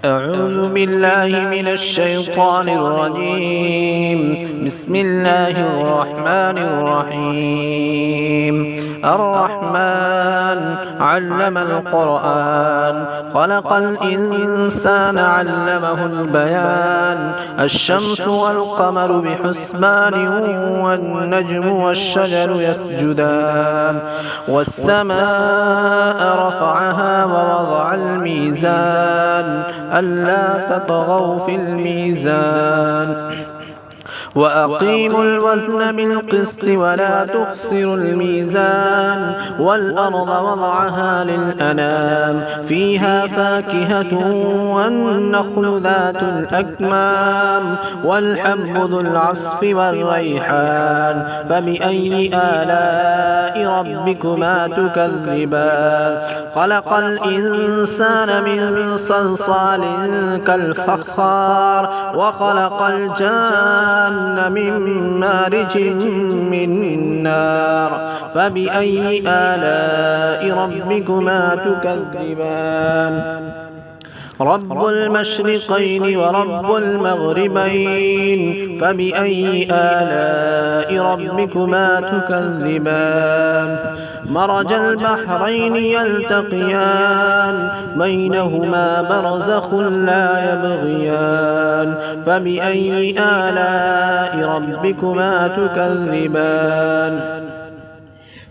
أعوذ بالله من الشيطان الرجيم. بسم الله الرحمن الرحيم. الرحمن علم القرآن، خلق الإنسان علمه البيان. الشمس والقمر بحسبان، والنجم والشجر يسجدان. والسماء رفعها ووضع الميزان ألا تطغوا في الميزان وأقيموا الوزن بالقسط ولا تخسروا الميزان. والأرض وضعها للأنام، فيها فاكهة والنخل ذات الأكمام والحب ذو العصف والريحان. فبأي آلاء ربكما تكذبان؟ خلق الإنسان من صلصال كالفخار، وخلق الجان من مارج من نار. فبأي آلاء ربكما تكذبان؟ رب المشرقين ورب المغربين. فبأي آلاء ربكما تكذبان؟ مرج البحرين يلتقيان، بينهما برزخ لا يبغيان. فبأي آلاء ربكما تكذبان؟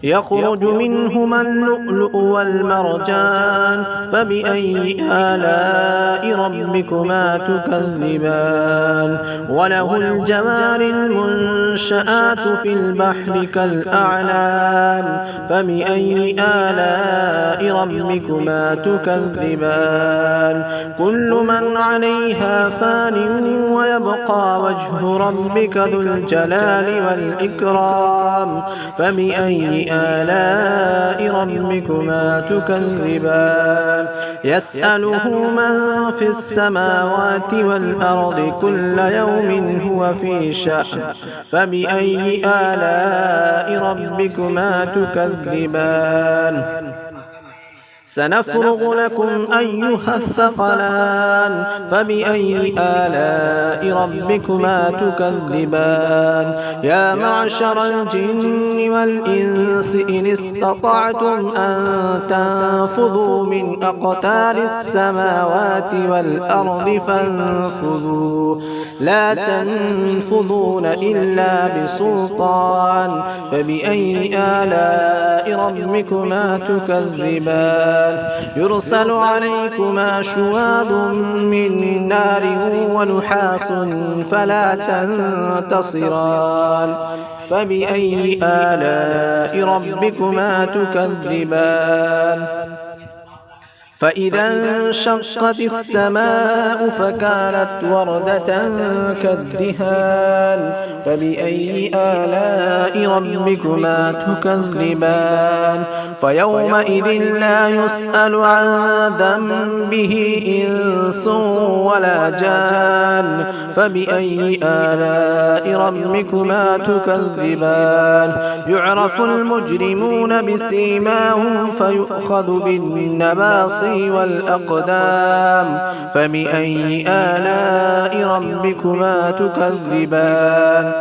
يخرج منهما اللؤلؤ والمرجان. فبأي آلاء ربكما تكذبان؟ وله الجوار المنشآت في البحر كالأعلام. فبأي آلاء ربكما تكذبان؟ كل من عليها فان، ويبقى وجه ربك ذو الجلال والإكرام. فبأي آلاء ربكما تكذبان؟ يسأله من في السماوات والأرض، كل يوم هو في شأن. فبأي آلاء ربكما تكذبان؟ سنفرغ لكم أيها الثقلان. فبأي آلاء ربكما تكذبان؟ يا معشر الجن والإنس إن استطعتم أن تنفذوا من أقطار السماوات والأرض فانفذوا، لا تنفذون إلا بسلطان. فبأي آلاء ربكما تكذبان؟ يرسل عليكما شواظ من نار ونحاس فلا تنتصران. فبأي آلاء ربكما تكذبان؟ فإذا انشقت السماء فكانت وردة كالدهان. فبأي آلاء ربكما تكذبان؟ فيومئذ لا يسأل عن ذنبه إنس ولا جان. فبأي آلاء ربكما تكذبان؟ يعرف المجرمون بسيماهم فيؤخذ بالنواصي والأقدام. فبأي آلاء ربكما تكذبان؟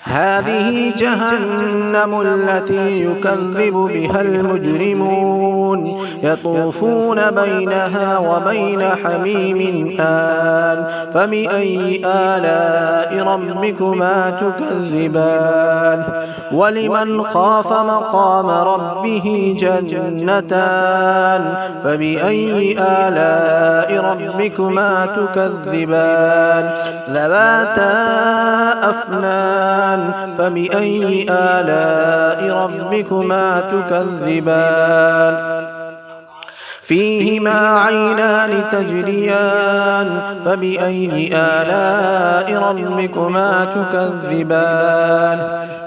هذه جهنم التي يكذب بها المجرمون، يطوفون بينها وبين حميم آن. فبأي آلاء ربكما تكذبان؟ ولمن خاف مقام ربه جنتان. فبأي آلاء ربكما تكذبان؟ ذواتا أفنان. فبأي آلاء ربكما تكذبان؟ فيهما عينان تجريان. فبأي آلاء ربكما تكذبان؟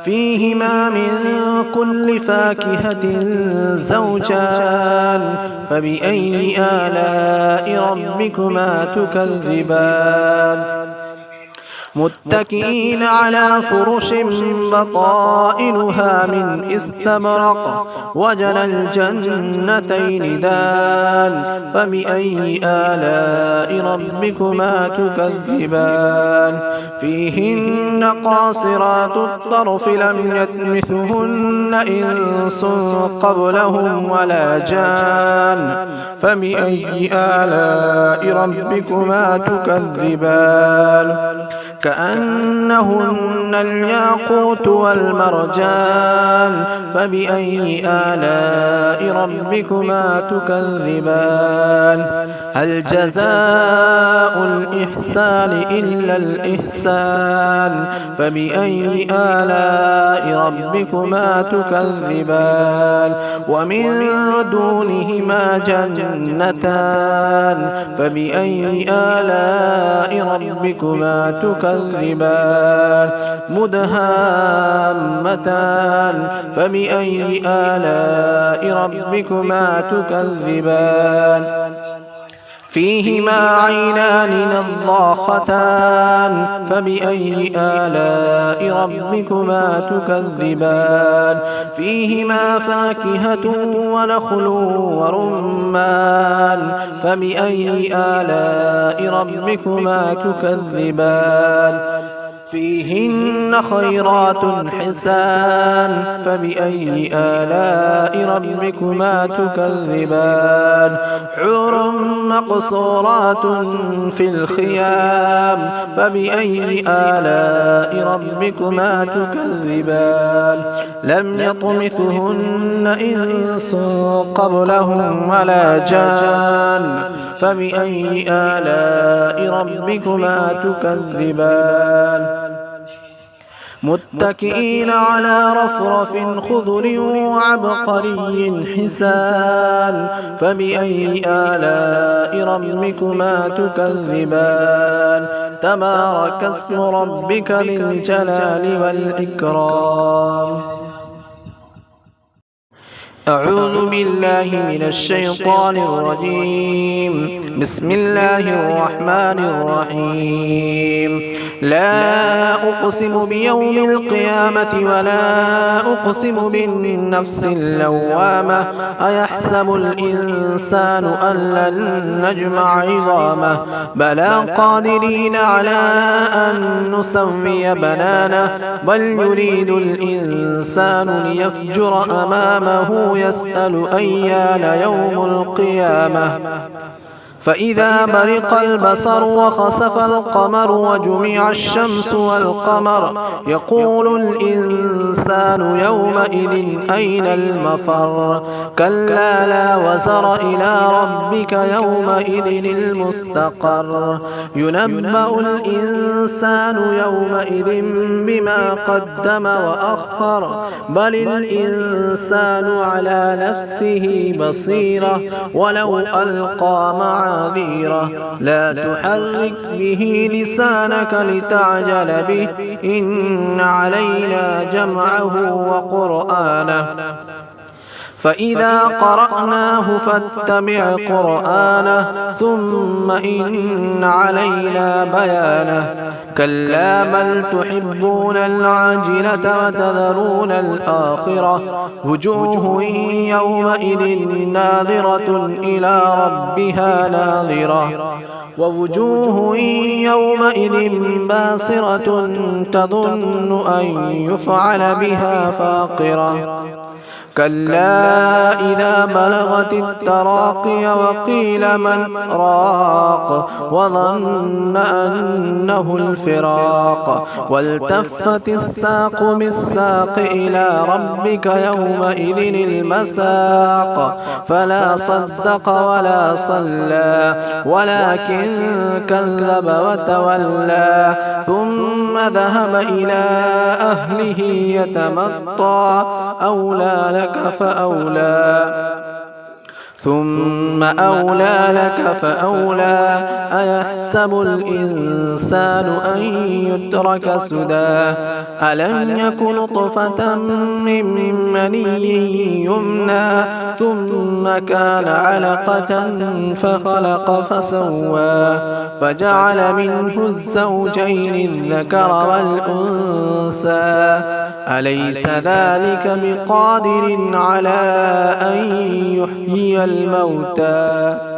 فيهما من كل فاكهة زوجان. فبأي آلاء ربكما تكذبان؟ متكئين على فرش بطائنها من استبرق وجنى الجنتين دان فبأي آلاء ربكما تكذبان فيهن قاصرات الطرف لم يطمثهن إنس قبلهم ولا جان فبأي آلاء ربكما تكذبان كأنهن الياقوت والمرجان فبأي آلاء ربكما تكذبان هل جزاء الإحسان إلا الإحسان فبأي آلاء ربكما تكذبان ومن دونهما جنتان فبأي آلاء ربكما تكذبان مدهامتان فبأي آلاء ربكما تكذبان فيهما عينان نضاختان فبأي آلاء ربكما تكذبان فيهما فاكهة ونخل ورمان فبأي آلاء ربكما تكذبان فيهن خيرات حسان فبأي آلاء ربكما تكذبان حور مقصورات في الخيام فبأي آلاء ربكما تكذبان لم يطمثهن إنس قبلهم ولا جان فبأي آلاء ربكما تكذبان متكئين على رفرف خضر وعبقري حسان فبأي آلاء ربكما تكذبان تبارك اسم ربك ذي الجلال والإكرام أعوذ بالله من الشيطان الرجيم بسم الله الرحمن الرحيم لا أقسم بيوم القيامة ولا أقسم بالنفس اللوامة أيحسب الإنسان أن لن نجمع عظامه بلى قادرين على أن نسوي بنانه بل يريد الإنسان ليفجر أمامه يسأل أيان يوم القيامة فإذا برق البصر وخسف القمر وجمع الشمس والقمر يقول الإنسان يومئذ أين المفر كلا لا وزر إلى ربك يومئذ المستقر ينبأ الإنسان يومئذ بما قدم وأخر بل الإنسان على نفسه بصيرة ولو ألقى معاذيره لا تحرك به لسانك لتعجل به إن علينا جمعه وقرآنه فإذا قرأناه فاتبع قرآنه ثم إن علينا بيانه كلا بل تحبون العاجلة وتذرون الآخرة وجوه يومئذ ناظرة إلى ربها ناظرة ووجوه يومئذ باسرة تظن أن يفعل بها فاقرة كلا إذا بلغت التراقي وقيل من راق وظن أنه الفراق والتفت الساق بالساق إلى ربك يومئذ المساق فلا صدق ولا صلى ولكن كذب وتولى ثم ذهب إلى أهله يتمطى أولى لك فأولى ثم أولى لك فأولى أيحسب الإنسان أن يترك سدى ألم يك نطفة من مني يمنى ثم كان علقة فخلق فسوى فجعل منه الزوجين الذكر والأنثى أليس ذلك بقادر على أن يحيي الموتى